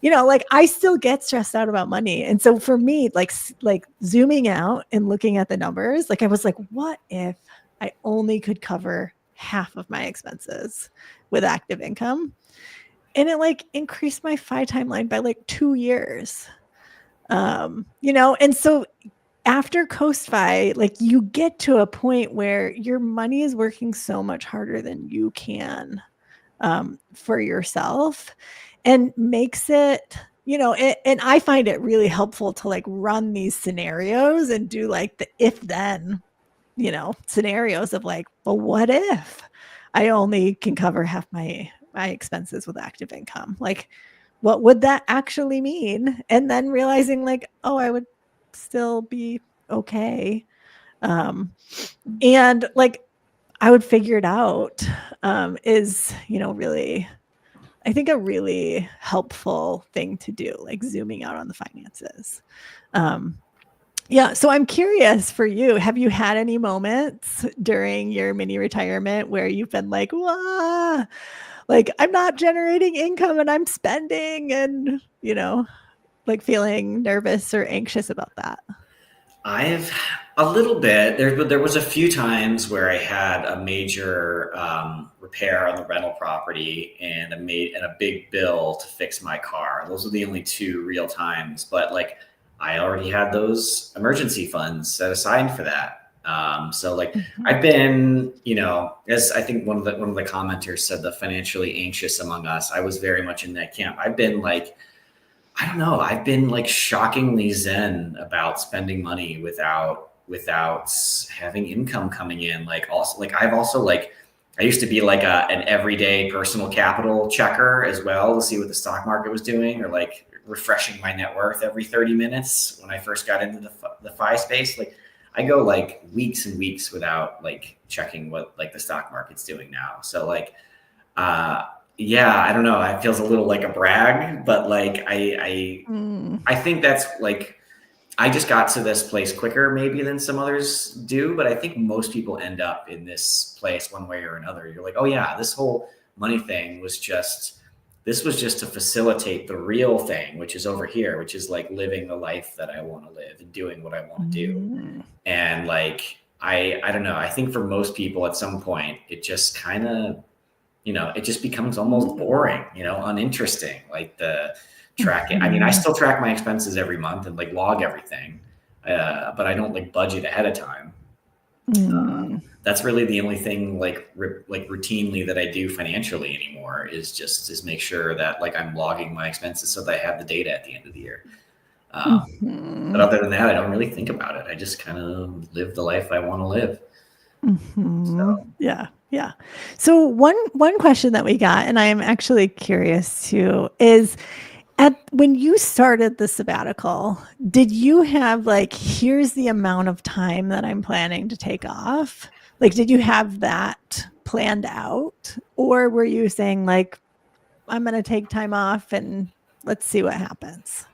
like I still get stressed out about money. And so for me, like zooming out and looking at the numbers, like I was like, what if I only could cover half of my expenses with active income? And it like increased my FI timeline by like 2 years. And so after Coast FI, like you get to a point where your money is working so much harder than you can for yourself, and makes it, and I find it really helpful to like run these scenarios and do like the if then, scenarios of like, well, what if I only can cover half my expenses with active income? Like, what would that actually mean? And then realizing like, oh, I would still be okay. And like, I would figure it out, is, really, I think a really helpful thing to do, like zooming out on the finances. Yeah. So I'm curious for you, have you had any moments during your mini retirement where you've been like, wah, like I'm not generating income and I'm spending and, like feeling nervous or anxious about that? I've a little bit. There was a few times where I had a major repair on the rental property and a big bill to fix my car. Those were the only two real times. But like I already had those emergency funds set aside for that. So like I've been, as I think one of the commenters said, the financially anxious among us. I was very much in that camp. I've been like, I don't know. I've been like shockingly zen about spending money without having income coming in. Like also, like I've also like I used to be like an everyday personal capital checker as well to see what the stock market was doing, or like refreshing my net worth every 30 minutes when I first got into the FI space. Like I go like weeks and weeks without like checking what like the stock market's doing now. So like, yeah, I don't know. It feels a little like a brag, but like I think that's like I just got to this place quicker maybe than some others do, but I think most people end up in this place one way or another. You're like, oh yeah, this whole money thing was just to facilitate the real thing, which is over here, which is like living the life that I want to live and doing what I want to do. And like I don't know. I think for most people at some point it just kind of it just becomes almost boring, uninteresting, like the tracking. I mean, I still track my expenses every month and like log everything, but I don't like budget ahead of time. That's really the only thing like routinely that I do financially anymore is make sure that like I'm logging my expenses so that I have the data at the end of the year. But other than that, I don't really think about it. I just kind of live the life I want to live. So. Yeah. So one question that we got, and I am actually curious too, is when you started the sabbatical, did you have like, here's the amount of time that I'm planning to take off? Like, did you have that planned out? Or were you saying, like, I'm going to take time off and let's see what happens?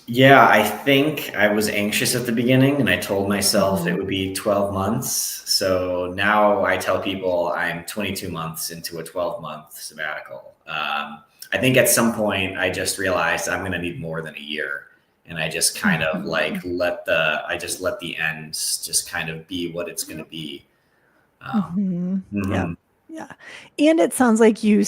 Yeah, I think I was anxious at the beginning and I told myself it Mm-hmm. would be 12 months. So now I tell people I'm 22 months into a 12-month sabbatical. I think at some point I just realized I'm going to need more than a year. And I just kind of Mm-hmm. like I just let the ends just kind of be what it's going to be. Um, Mm-hmm. Yep. mhm. Yeah. And it sounds like you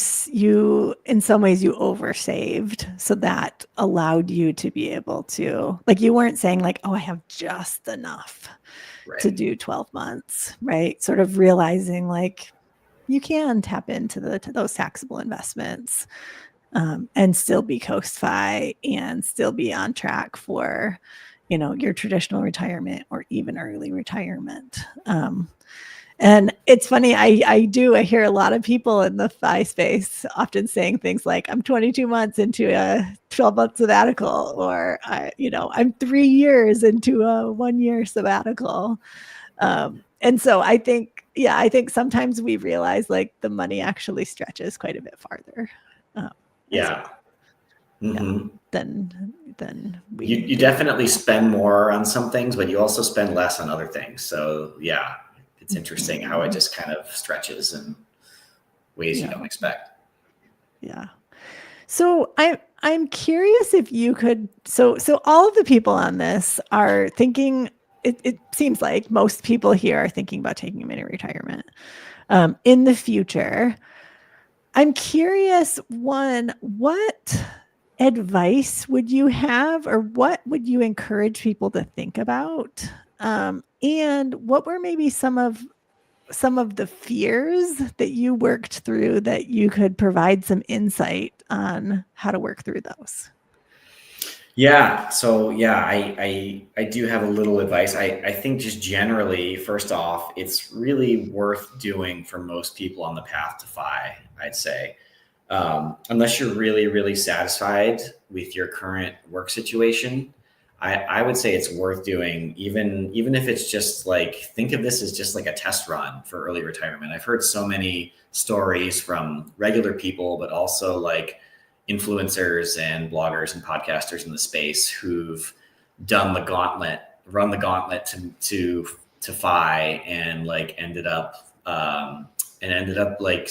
in some ways you oversaved, so that allowed you to be able to, like, you weren't saying like, oh, I have just enough to Right. do 12 months, right? Sort of realizing like you can tap into to those taxable investments, and still be coast fi and still be on track for, your traditional retirement or even early retirement. And it's funny, I hear a lot of people in the FI space often saying things like, I'm 22 months into a 12-month sabbatical, or I'm 3 years into a 1 year sabbatical. And so I think, yeah, I think sometimes we realize like the money actually stretches quite a bit farther, um, as Yeah. well. Yeah, Hmm. than You we you give definitely credit spend more on some things, but you also spend less on other things. So yeah, it's for. interesting how it Mhm. just kind of stretches in ways you Yeah, don't expect. yeah. So I'm curious if you could, so all of the people on this are thinking, it seems like most people here are thinking about taking a mini retirement in the future. I'm curious, one, what advice would you have, or what would you encourage people to think about? And what were maybe some of the fears that you worked through that you could provide some insight on how to work through those? Yeah. So yeah, I do have a little advice. I think just generally, first off, it's really worth doing for most people on the path to FI, I'd say. Unless you're really, really satisfied with your current work situation, I would say it's worth doing, even if it's just like, think of this as just like a test run for early retirement. I've heard so many stories from regular people, but also like influencers and bloggers and podcasters in the space who've done the gauntlet, run the gauntlet to FI and like ended up like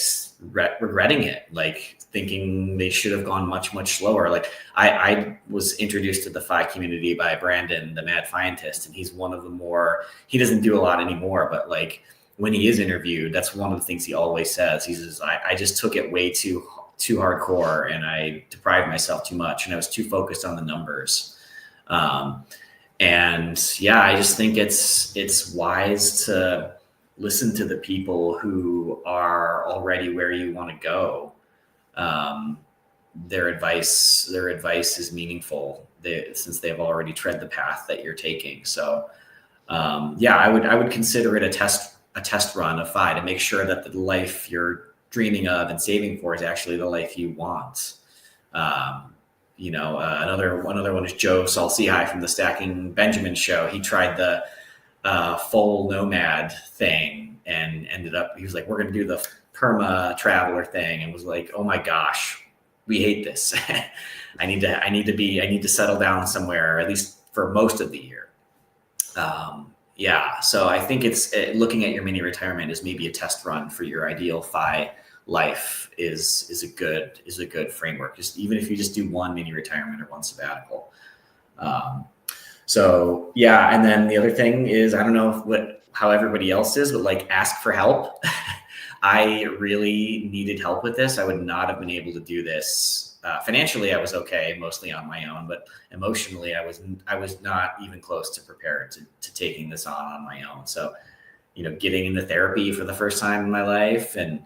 regretting it, like thinking they should have gone much, much slower. Like I was introduced to the FI community by Brandon, the mad scientist, and he's one of the more, he doesn't do a lot anymore, but like when he is interviewed, that's one of the things he always says. He says, I just took it way too hardcore and I deprived myself too much and I was too focused on the numbers. Um, and yeah, I just think it's wise to listen to the people who are already where you want to go. Um, their advice is meaningful, since they've already tread the path that you're taking. So yeah, I would consider it a test run of FI to make sure that the life you're dreaming of and saving for is actually the life you want. Um, another one is Joe Saul-Sehy from the Stacking Benjamin show. He tried the full nomad thing and ended up, he was like, we're going to do the perma traveler thing, and was like, oh my gosh, we hate this. I need to settle down somewhere, at least for most of the year. Yeah, so I think it's looking at your mini retirement as maybe a test run for your ideal FI life is a good framework. Just even if you just do one mini retirement or one sabbatical. Um, so yeah, and then the other thing is, I don't know how everybody else is, but like, ask for help. I really needed help with this. I would not have been able to do this. Financially, I was okay, mostly on my own, but emotionally, I was not even close to prepared to taking this on my own. So, getting into therapy for the first time in my life, and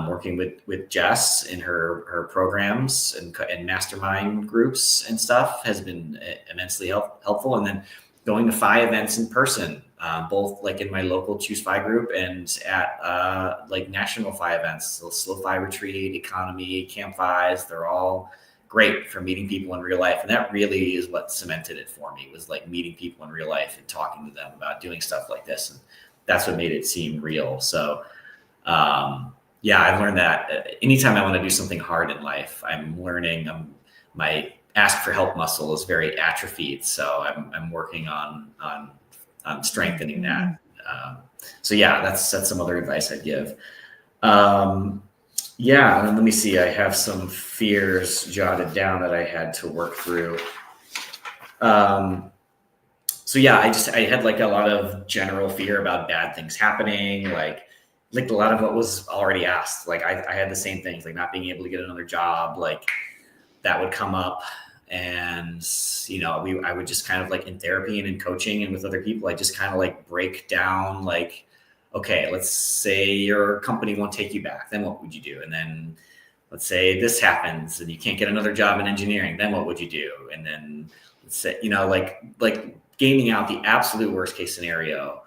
working with Jess in her programs and mastermind groups and stuff has been immensely helpful. And then going to FI events in person, both like in my local Choose FI group and at like national FI events, so Slow FI Retreat, Economy, Camp FIs, they're all great for meeting people in real life. And that really is what cemented it for me, was like meeting people in real life and talking to them about doing stuff like this. And that's what made it seem real. So, yeah, I've learned that anytime I want to do something hard in life, I'm learning. My ask for help muscle is very atrophied, so I'm working on strengthening that. So yeah, that's some other advice I'd give. Yeah, and let me see. I have some fears jotted down that I had to work through. So yeah, I had like a lot of general fear about bad things happening, like a lot of what was already asked. Like I had the same things, like not being able to get another job, like that would come up. And I would just kind of like in therapy and in coaching and with other people, I just kind of like break down like, okay, let's say your company won't take you back, then what would you do? And then let's say this happens and you can't get another job in engineering, then what would you do? And then let's say, like gaming out the absolute worst case scenario.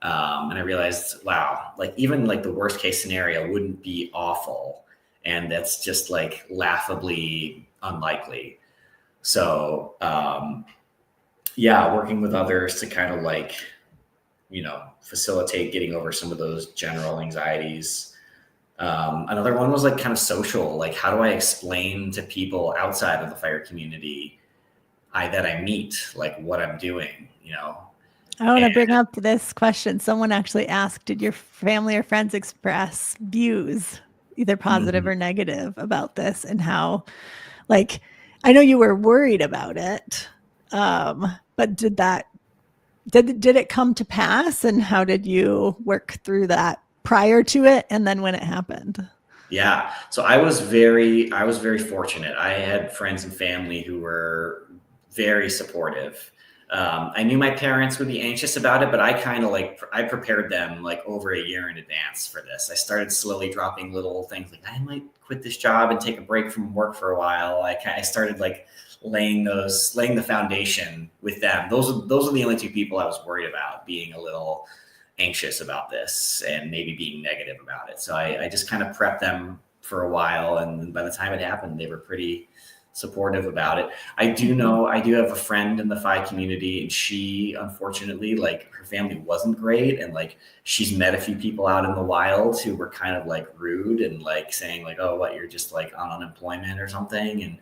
And I realized, wow, like even like the worst case scenario wouldn't be awful. And that's just like laughably unlikely. So, yeah, working with others to kind of like, facilitate getting over some of those general anxieties. Another one was like kind of social, like how do I explain to people outside of the fire community that I meet, like what I'm doing, I want to bring up this question. Someone actually asked, did your family or friends express views, either positive or negative, about this, and how, like, I know you were worried about it, but did it come to pass, and how did you work through that prior to it and then when it happened? Yeah. So I was very fortunate. I had friends and family who were very supportive. I knew my parents would be anxious about it, but I kind of I prepared them like over a year in advance for this. I started slowly dropping little things like I might quit this job and take a break from work for a while. I started like laying the foundation with them. Those are the only two people I was worried about being a little anxious about this and maybe being negative about it. So I just kind of prepped them for a while. And by the time it happened, they were pretty supportive about it. I do have a friend in the FI community, and she, unfortunately, like her family wasn't great. And like, she's met a few people out in the wild who were kind of like rude and like saying like, oh, what, you're just like on unemployment or something. And,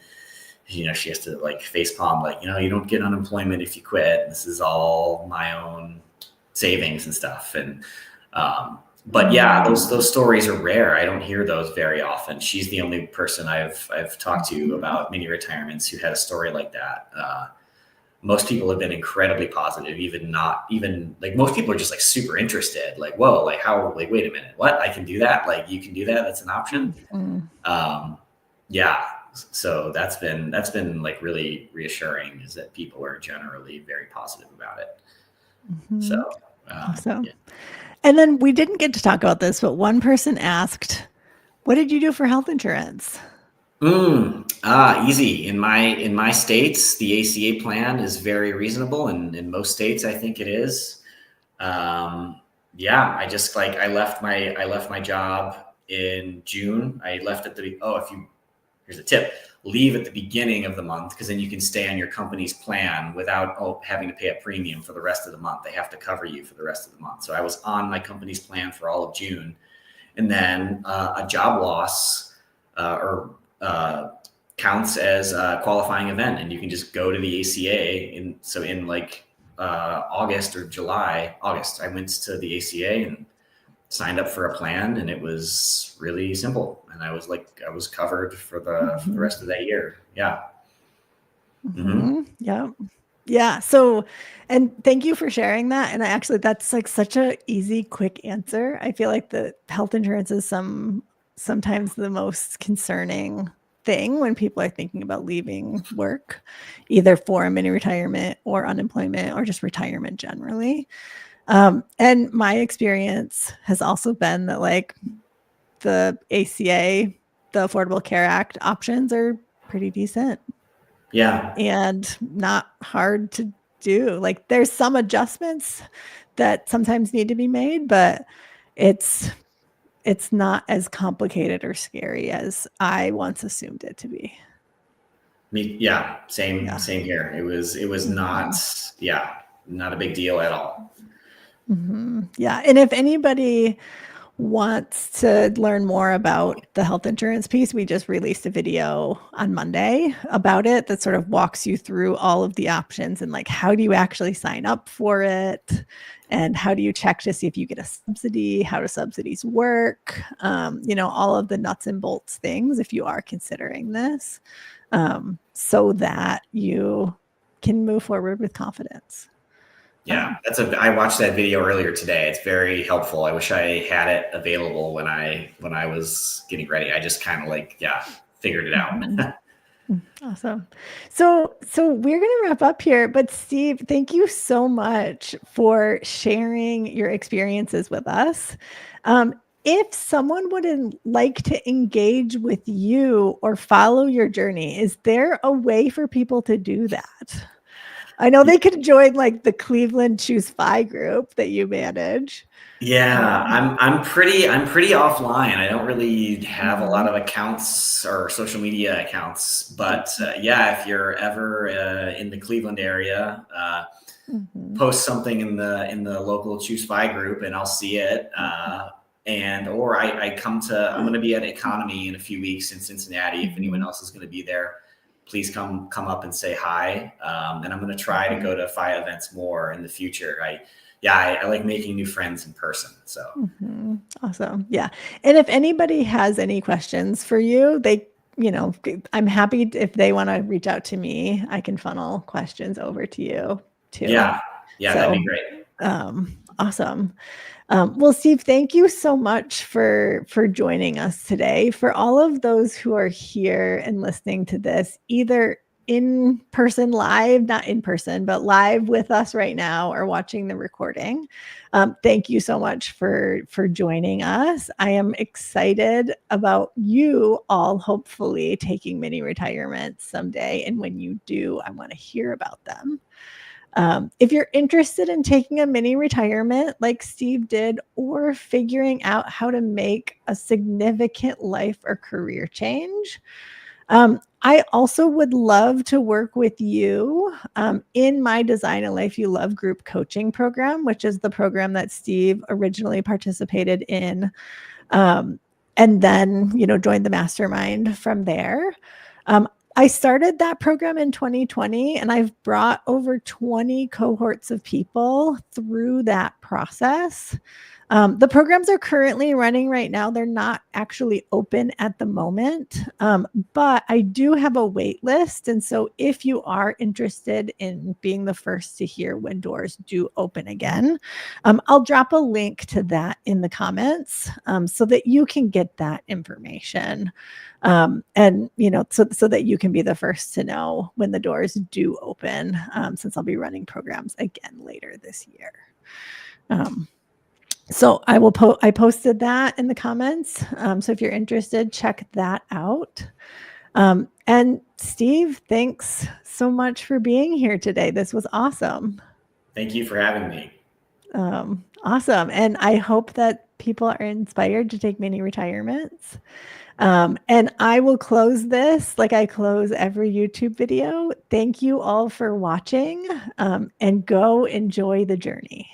she has to like facepalm, like, you don't get unemployment if you quit. This is all my own savings and stuff. And but yeah, those stories are rare. I don't hear those very often. She's the only person I've talked to about mini retirements who had a story like that. Most people have been incredibly positive, even like most people are just like super interested, like, whoa, like how, like, wait a minute, what, I can do that? Like you can do that? That's an option. Yeah. So that's been like really reassuring, is that people are generally very positive about it. So, Awesome. Yeah. And then we didn't get to talk about this, but one person asked, what did you do for health insurance? Easy. In my states, the ACA plan is very reasonable, and in most states, I think it is. Yeah, I just like, I left my job in June. I left at here's a tip. Leave at the beginning of the month, because then you can stay on your company's plan without having to pay a premium for the rest of the month. They have to cover you for the rest of the month. So I was on my company's plan for all of June. And then a job loss counts as a qualifying event, and you can just go to the ACA. In like August, I went to the ACA and signed up for a plan, and it was really simple. And I was covered for the rest of that year. Yeah. Yeah. Yeah. So, and thank you for sharing that. And that's like such a easy, quick answer. I feel like the health insurance is sometimes the most concerning thing when people are thinking about leaving work, either for a mini retirement or unemployment or just retirement generally. And my experience has also been that like the ACA, the Affordable Care Act options are pretty decent. Yeah. And not hard to do. Like there's some adjustments that sometimes need to be made, but it's not as complicated or scary as I once assumed it to be. Same here. It was not a big deal at all. Yeah. And if anybody wants to learn more about the health insurance piece, we just released a video on Monday about it that sort of walks you through all of the options and like how do you actually sign up for it, and how do you check to see if you get a subsidy, how do subsidies work, all of the nuts and bolts things if you are considering this, so that you can move forward with confidence. Yeah, I watched that video earlier today. It's very helpful. I wish I had it available when I was getting ready. I just kind of figured it out. Awesome. So we're going to wrap up here, but Steve, thank you so much for sharing your experiences with us. If someone would like to engage with you or follow your journey, is there a way for people to do that? I know they could join like the Cleveland Choose FI group that you manage. Yeah, I'm pretty offline. I don't really have a lot of accounts or social media accounts, but if you're ever in the Cleveland area, post something in the local Choose FI group, and I'll see it. I'm going to be at Economy in a few weeks in Cincinnati. If anyone else is going to be there, please come up and say hi. And I'm going to try to go to FI events more in the future. I like making new friends in person. So awesome. Yeah. And if anybody has any questions for you, I'm happy if they want to reach out to me, I can funnel questions over to you too. Yeah, that'd be great. Awesome. Well, Steve, thank you so much for joining us today. For all of those who are here and listening to this, either in person live, not in person, but live with us right now or watching the recording, thank you so much for joining us. I am excited about you all hopefully taking mini retirements someday. And when you do, I want to hear about them. If you're interested in taking a mini retirement like Steve did, or figuring out how to make a significant life or career change, I also would love to work with you in my Design a Life You Love group coaching program, which is the program that Steve originally participated in, and then joined the mastermind from there. I started that program in 2020, and I've brought over 20 cohorts of people through that process. The programs are currently running right now. They're not actually open at the moment, but I do have a wait list. And so if you are interested in being the first to hear when doors do open again, I'll drop a link to that in the comments so that you can get that information. And so that you can be the first to know when the doors do open, since I'll be running programs again later this year. So I posted that in the comments. So if you're interested, check that out. And Steve, thanks so much for being here today. This was awesome. Thank you for having me. Awesome. And I hope that people are inspired to take mini retirements. And I will close this like I close every YouTube video. Thank you all for watching, and go enjoy the journey.